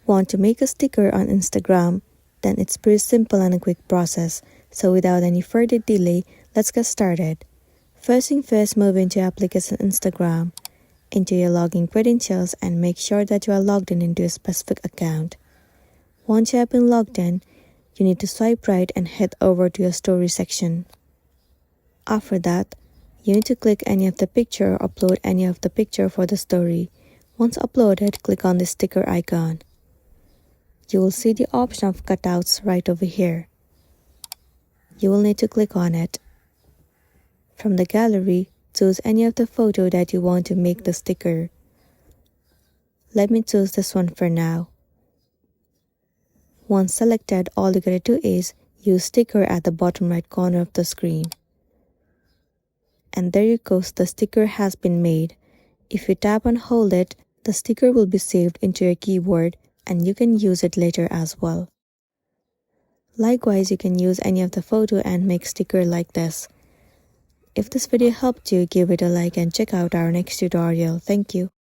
Want to make a sticker on Instagram? Then it's pretty simple and a quick process. So without any further delay, let's get started. First thing first, move into your application Instagram, into your login credentials, and make sure that you are logged in into a specific account. Once you have been logged in, you need to swipe right and head over to your story section. After that, you need to click any of the picture or upload any of the picture for the story. Once uploaded, click on the sticker icon. You will see the option of cutouts right over here. You will need to click on it. From the gallery, choose any of the photo that you want to make the sticker. Let me choose this one for now. Once selected, all you gotta do is use sticker at the bottom right corner of the screen. And there you go, the sticker has been made. If you tap and hold it, the sticker will be saved into your keyboard and you can use it later as well. Likewise, you can use any of the photo and make sticker like this. If this video helped you, give it a like and check out our next tutorial. Thank you.